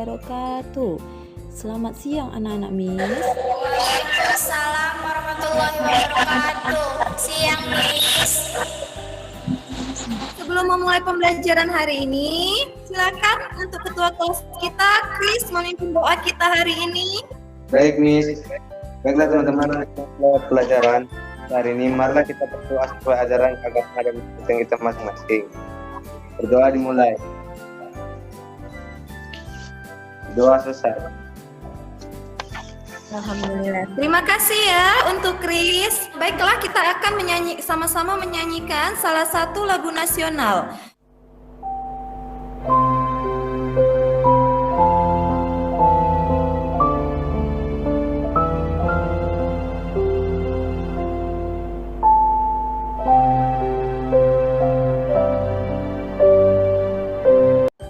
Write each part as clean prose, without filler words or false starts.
wabarakatuh. Selamat siang anak-anak Miss. Waalaikumsalam warahmatullahi wabarakatuh. Siang, Miss. Sebelum memulai pembelajaran hari ini, silakan untuk ketua kelas kita, Chris, memimpin doa kita hari ini. Baik, Miss. Baiklah teman-teman, pelajaran hari ini marilah kita berdoa sesuai ajaran agama dan yang kita masing-masing. Berdoa dimulai. Doa selesai. Alhamdulillah. Terima kasih ya untuk Chris. Baiklah, kita akan sama-sama menyanyikan salah satu lagu nasional.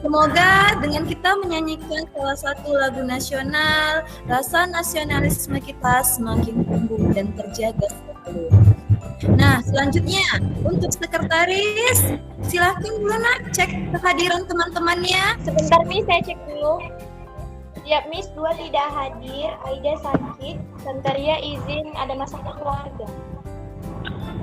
Semoga dengan kita menyanyikan salah satu lagu nasional, rasa nasionalisme kita semakin tumbuh dan terjaga selalu. Nah, selanjutnya untuk sekretaris, silahkan dulu nak cek kehadiran teman-temannya. Sebentar, Miss, saya cek dulu. Ya, Miss, 2 tidak hadir, Aida sakit, Santaria izin ada masalah keluarga.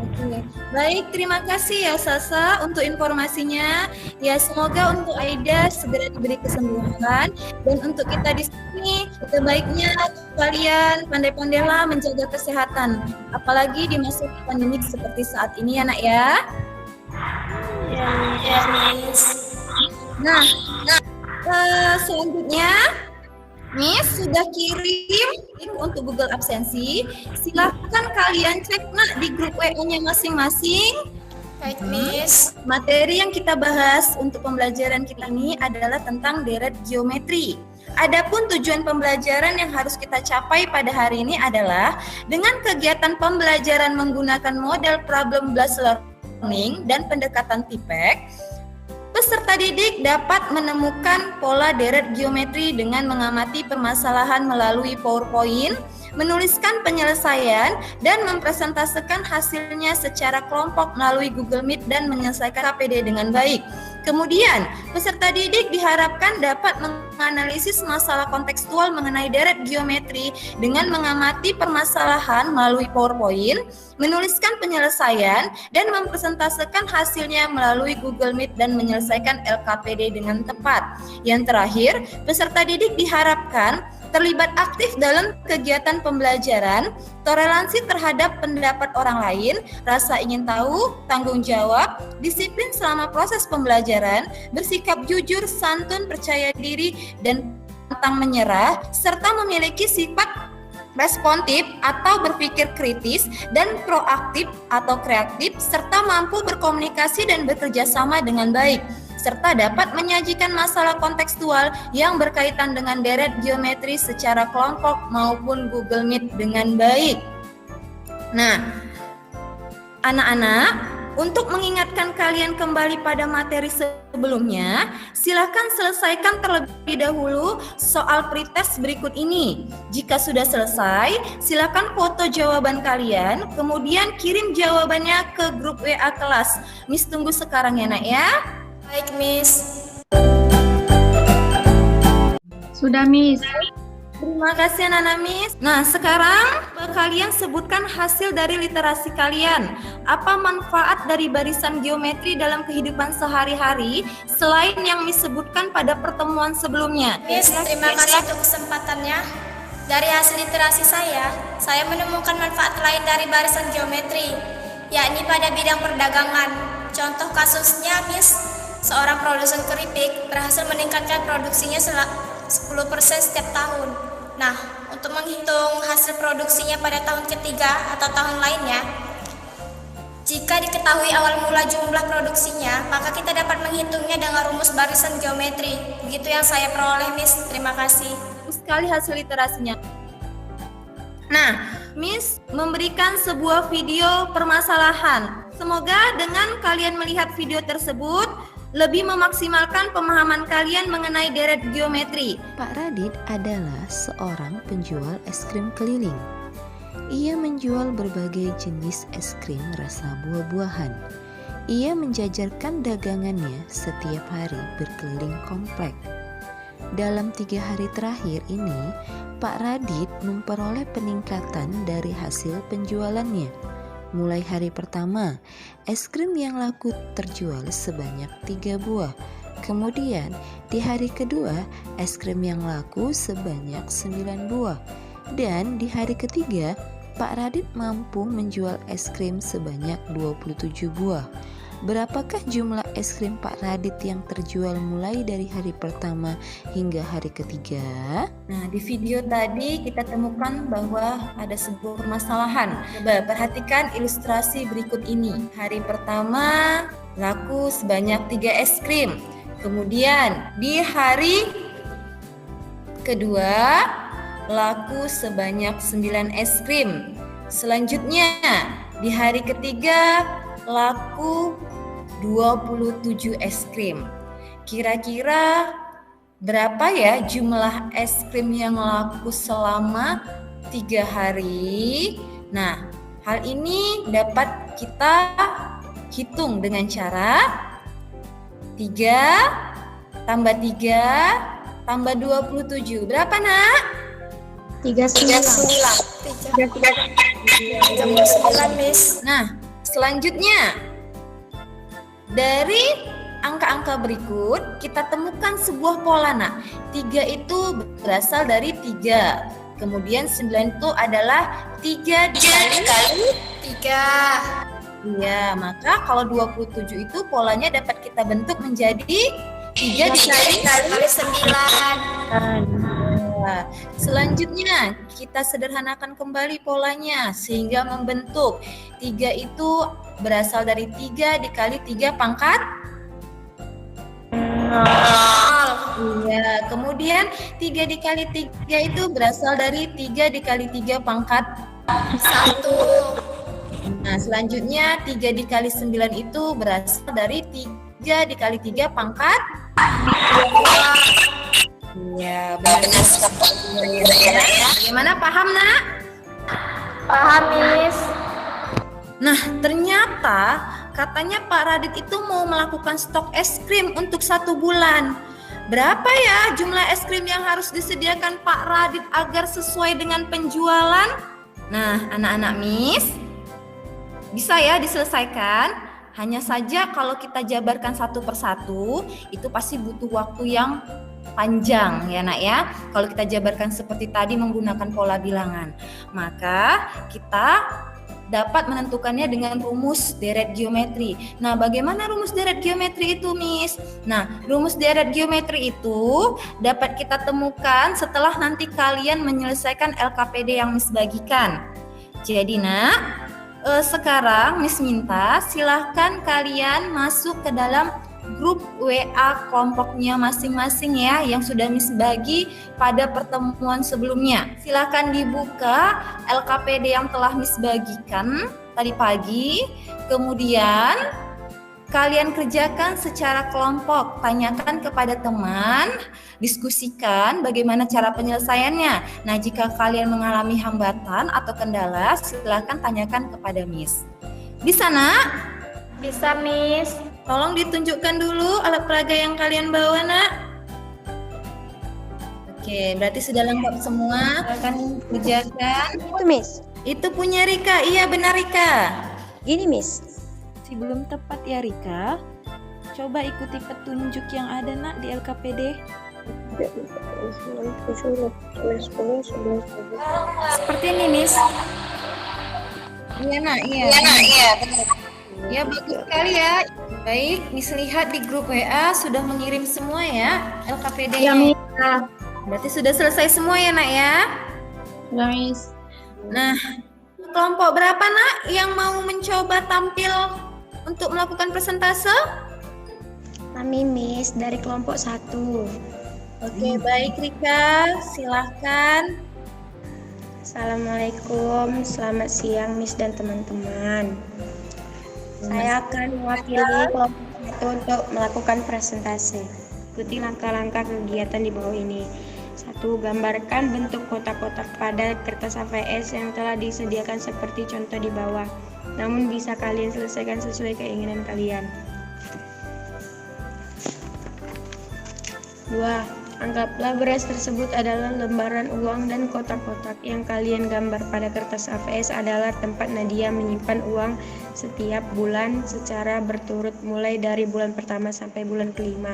Oke. Baik, terima kasih ya Sasa untuk informasinya. Ya, semoga untuk Aida segera diberi kesembuhan, dan untuk kita di sini sebaiknya kalian pandai-pandailah menjaga kesehatan, apalagi di masa pandemik seperti saat ini ya nak ya. Ya, Miss. Nah, selanjutnya Miss sudah kirim link untuk Google Absensi. Silahkan kalian cek nak di grup WA-nya masing-masing. Baik, Miss. Materi yang kita bahas untuk pembelajaran kita ini adalah tentang deret geometri. Adapun tujuan pembelajaran yang harus kita capai pada hari ini adalah dengan kegiatan pembelajaran menggunakan model problem-based learning dan pendekatan TIPEC, peserta didik dapat menemukan pola deret geometri dengan mengamati permasalahan melalui PowerPoint, menuliskan penyelesaian, dan mempresentasikan hasilnya secara kelompok melalui Google Meet dan menyelesaikan KPD dengan baik. Kemudian, peserta didik diharapkan dapat menganalisis masalah kontekstual mengenai deret geometri dengan mengamati permasalahan melalui PowerPoint, menuliskan penyelesaian, dan mempresentasikan hasilnya melalui Google Meet dan menyelesaikan LKPD dengan tepat. Yang terakhir, peserta didik diharapkan terlibat aktif dalam kegiatan pembelajaran, toleransi terhadap pendapat orang lain, rasa ingin tahu, tanggung jawab, disiplin selama proses pembelajaran, bersikap jujur, santun, percaya diri, dan pantang menyerah, serta memiliki sifat responsif atau berpikir kritis dan proaktif atau kreatif, serta mampu berkomunikasi dan bekerja sama dengan baik, serta dapat menyajikan masalah kontekstual yang berkaitan dengan deret geometri secara kelompok maupun Google Meet dengan baik. Nah, anak-anak, untuk mengingatkan kalian kembali pada materi sebelumnya, silakan selesaikan terlebih dahulu soal pretest berikut ini. Jika sudah selesai, silakan foto jawaban kalian, kemudian kirim jawabannya ke grup WA kelas. Miss tunggu sekarang ya nak ya. Baik, Miss. Sudah, Miss. Terima kasih anak-anak Miss. Nah, sekarang kalian sebutkan hasil dari literasi kalian. Apa manfaat dari barisan geometri dalam kehidupan sehari-hari selain yang Miss sebutkan pada pertemuan sebelumnya? Miss, terima kasih untuk kesempatannya. Dari hasil literasi saya menemukan manfaat lain dari barisan geometri, yakni pada bidang perdagangan. Contoh kasusnya, Miss, seorang produsen keripik berhasil meningkatkan produksinya 10% setiap tahun. Nah, untuk menghitung hasil produksinya pada tahun ketiga atau tahun lainnya, jika diketahui awal mula jumlah produksinya, maka kita dapat menghitungnya dengan rumus barisan geometri. Begitu yang saya peroleh, Miss. Terima kasih. Sekali hasil literasinya. Nah, Miss memberikan sebuah video permasalahan. Semoga dengan kalian melihat video tersebut lebih memaksimalkan pemahaman kalian mengenai deret geometri. Pak Radit adalah seorang penjual es krim keliling. Ia menjual berbagai jenis es krim rasa buah-buahan. Ia menjajarkan dagangannya setiap hari berkeliling komplek. Dalam 3 hari terakhir ini, Pak Radit memperoleh peningkatan dari hasil penjualannya. Mulai hari pertama, es krim yang laku terjual sebanyak 3 buah. Kemudian di hari kedua, es krim yang laku sebanyak 9 buah. Dan di hari ketiga, Pak Radit mampu menjual es krim sebanyak 27 buah. Berapakah jumlah es krim Pak Radit yang terjual mulai dari hari pertama hingga hari ketiga? Nah, di video tadi kita temukan bahwa ada sebuah permasalahan. Coba perhatikan ilustrasi berikut ini. Hari pertama laku sebanyak 3 es krim. Kemudian di hari kedua laku sebanyak 9 es krim. Selanjutnya di hari ketiga laku 27 es krim. Kira-kira berapa ya jumlah es krim yang laku selama 3 hari? Nah, hal ini dapat kita hitung dengan cara 3 tambah 3 tambah 27. Berapa, Nak? 39, Miss. Nah, selanjutnya dari angka-angka berikut kita temukan sebuah pola, Nak. 3 itu berasal dari 3. Kemudian 9 itu adalah 3 dikali 3. Iya, maka kalau 27 itu polanya dapat kita bentuk menjadi 3 dikali 9. Nah, selanjutnya kita sederhanakan kembali polanya sehingga membentuk 3 itu berasal dari 3 dikali 3 pangkat 0. Iya, kemudian 3 dikali 3 itu berasal dari 3 dikali 3 pangkat 1. Nah, selanjutnya 3 dikali 9 itu berasal dari 3 dikali 3 pangkat 2. Iya, benar. Bagaimana, paham, Nak? Paham, Miss. Nah, ternyata katanya Pak Radit itu mau melakukan stok es krim untuk 1 bulan. Berapa ya jumlah es krim yang harus disediakan Pak Radit agar sesuai dengan penjualan? Nah, anak-anak Miss, bisa ya diselesaikan. Hanya saja kalau kita jabarkan satu persatu, itu pasti butuh waktu yang panjang ya, Nak ya. Kalau kita jabarkan seperti tadi menggunakan pola bilangan, maka kita dapat menentukannya dengan rumus deret geometri. Nah, bagaimana rumus deret geometri itu, Miss? Nah, rumus deret geometri itu dapat kita temukan setelah nanti kalian menyelesaikan LKPD yang Miss bagikan. Jadi, Nak, sekarang Miss minta silahkan kalian masuk ke dalam grup WA kelompoknya masing-masing ya, yang sudah Miss bagi pada pertemuan sebelumnya. Silahkan dibuka LKPD yang telah Miss bagikan tadi pagi. Kemudian kalian kerjakan secara kelompok, tanyakan kepada teman, diskusikan bagaimana cara penyelesaiannya. Nah, jika kalian mengalami hambatan atau kendala, silahkan tanyakan kepada Miss. Bisa, Nak? Bisa, Miss. Tolong ditunjukkan dulu alat peraga yang kalian bawa, Nak. Oke, berarti sudah lengkap semua. Akan kerjakan. Itu, Miss. Itu punya Rika. Iya, benar, Rika. Gini, Miss. Belum tepat ya, Rika. Coba ikuti petunjuk yang ada, Nak, di LKPD. Seperti ini, Miss. Iya, Nak. Iya, benar. Ya, bagus sekali ya. Baik, Miss lihat di grup WA sudah mengirim semua ya LKPD-nya. Ya, Miss. Berarti sudah selesai semua ya, Nak ya? Sudah, Miss. Nah, kelompok berapa, Nak, yang mau mencoba tampil untuk melakukan presentase? Kami, Miss, dari kelompok 1. Oke, baik Rika, silahkan. Assalamualaikum, selamat siang, Miss dan teman-teman. Saya akan mewakili kelompok 1 untuk melakukan presentasi. Ikuti langkah-langkah kegiatan di bawah ini. 1. Gambarkan bentuk kotak-kotak pada kertas AVS yang telah disediakan seperti contoh di bawah. Namun bisa kalian selesaikan sesuai keinginan kalian. 2. Anggaplah beras tersebut adalah lembaran uang dan kotak-kotak yang kalian gambar pada kertas AVS adalah tempat Nadia menyimpan uang setiap bulan secara berturut mulai dari bulan pertama sampai bulan kelima.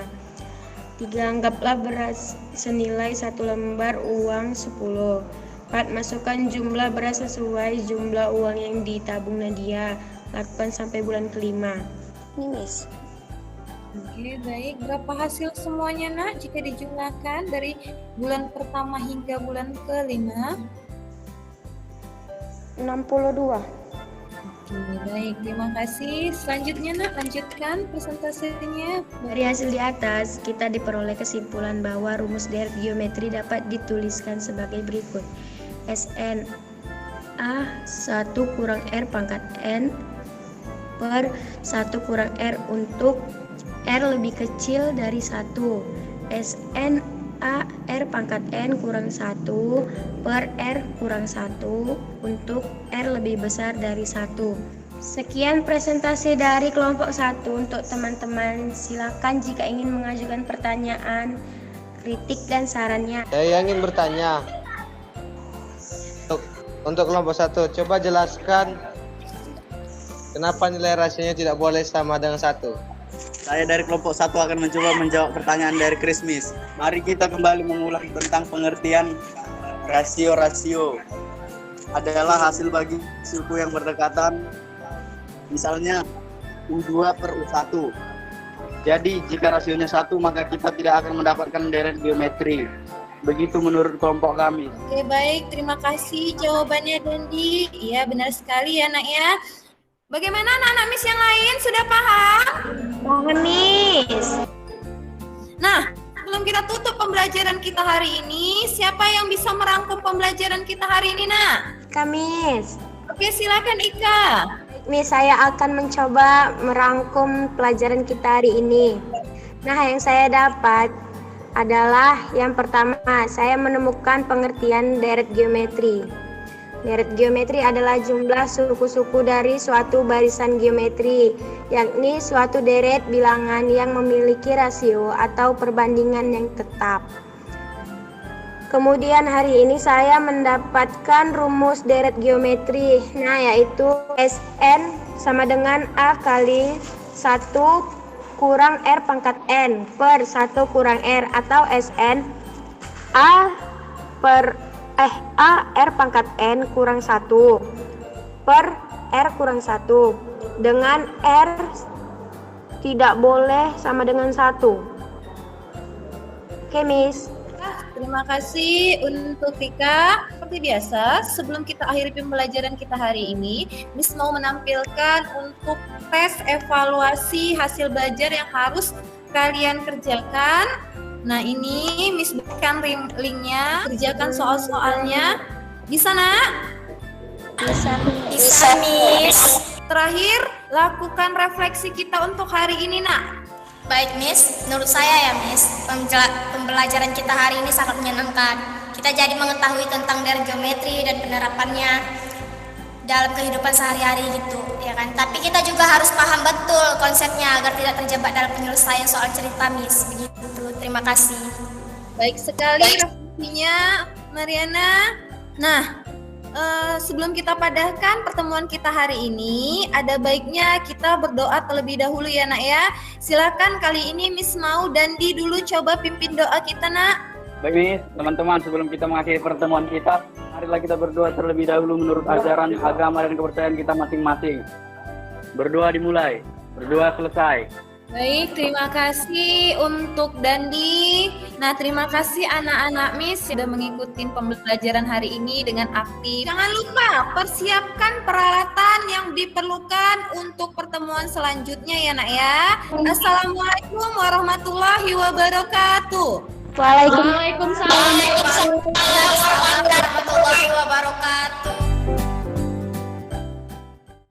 3. Anggaplah beras senilai 1 lembar uang 10. 4. Masukkan jumlah beras sesuai jumlah uang yang ditabung Nadia. Lakukan sampai bulan kelima. Ini Miss. Oke, baik. Berapa hasil semuanya, Nak, jika dijumlahkan dari bulan pertama hingga bulan kelima? 62. Oke, baik. Terima kasih. Selanjutnya, Nak, lanjutkan presentasinya. Dari hasil di atas, kita diperoleh kesimpulan bahwa rumus deret geometri dapat dituliskan sebagai berikut. SN A 1 kurang R pangkat N per 1 kurang R untuk R lebih kecil dari 1. SN A R pangkat N kurang 1 per R kurang 1 untuk R lebih besar dari 1. Sekian presentasi dari kelompok 1 untuk teman-teman. Silakan jika ingin mengajukan pertanyaan, kritik dan sarannya. Saya ingin bertanya. Untuk kelompok 1, coba jelaskan kenapa nilai rasionya tidak boleh sama dengan 1. Saya dari kelompok 1 akan mencoba menjawab pertanyaan dari Krismis. Mari kita kembali mengulang tentang pengertian rasio-rasio. Adalah hasil bagi suku yang berdekatan, misalnya U2 per U1. Jadi jika rasionya 1 maka kita tidak akan mendapatkan deret geometri. Begitu menurut kelompok kami. Oke, baik. Terima kasih jawabannya, Dendi. Iya, benar sekali ya, Nak ya. Bagaimana anak-anak Miss yang lain? Sudah paham? Paham, Miss. Nah, sebelum kita tutup pembelajaran kita hari ini, siapa yang bisa merangkum pembelajaran kita hari ini, Nak? Miss. Oke, silakan Ika. Miss, saya akan mencoba merangkum pelajaran kita hari ini. Nah, yang saya dapat adalah yang pertama, saya menemukan pengertian deret geometri. Deret geometri adalah jumlah suku-suku dari suatu barisan geometri, yakni suatu deret bilangan yang memiliki rasio atau perbandingan yang tetap. Kemudian hari ini saya mendapatkan rumus deret geometri, yaitu SN sama dengan A kali 1 kurang R pangkat N per 1 kurang R, atau SN A R pangkat N kurang 1 per R kurang 1 dengan R tidak boleh sama dengan 1. Oke, Miss. Terima kasih untuk Tika. Seperti biasa, sebelum kita akhiri pembelajaran kita hari ini, Miss mau menampilkan untuk tes evaluasi hasil belajar yang harus kalian kerjakan. Nah, ini Miss berikan linknya, kerjakan soal-soalnya. Bisa, Nak? Bisa, Miss. Terakhir, lakukan refleksi kita untuk hari ini, Nak. Baik, Miss. Menurut saya ya, Miss, pembelajaran kita hari ini sangat menyenangkan. Kita jadi mengetahui tentang deret geometri dan penerapannya dalam kehidupan sehari-hari gitu, ya kan. Tapi kita juga harus paham betul konsepnya agar tidak terjebak dalam penyelesaian soal cerita, Miss. Begitu. Terima kasih. Baik sekali refleksinya, Mariana. Nah, sebelum kita padahkan pertemuan kita hari ini, ada baiknya kita berdoa terlebih dahulu ya, Nak ya. Silakan kali ini Miss Mau dan Di dulu coba pimpin doa kita, Nak. Baik, Miss, teman-teman, sebelum kita mengakhiri pertemuan kita, marilah kita berdoa terlebih dahulu menurut ajaran agama dan kepercayaan kita masing-masing. Berdoa dimulai, berdoa selesai. Baik, terima kasih untuk Dandi. Nah, terima kasih anak-anak Miss sudah mengikuti pembelajaran hari ini dengan aktif. Jangan lupa persiapkan peralatan yang diperlukan untuk pertemuan selanjutnya ya, Nak ya. Assalamualaikum warahmatullahi wabarakatuh. Waalaikumsalam. Waalaikumsalam warahmatullahi wabarakatuh.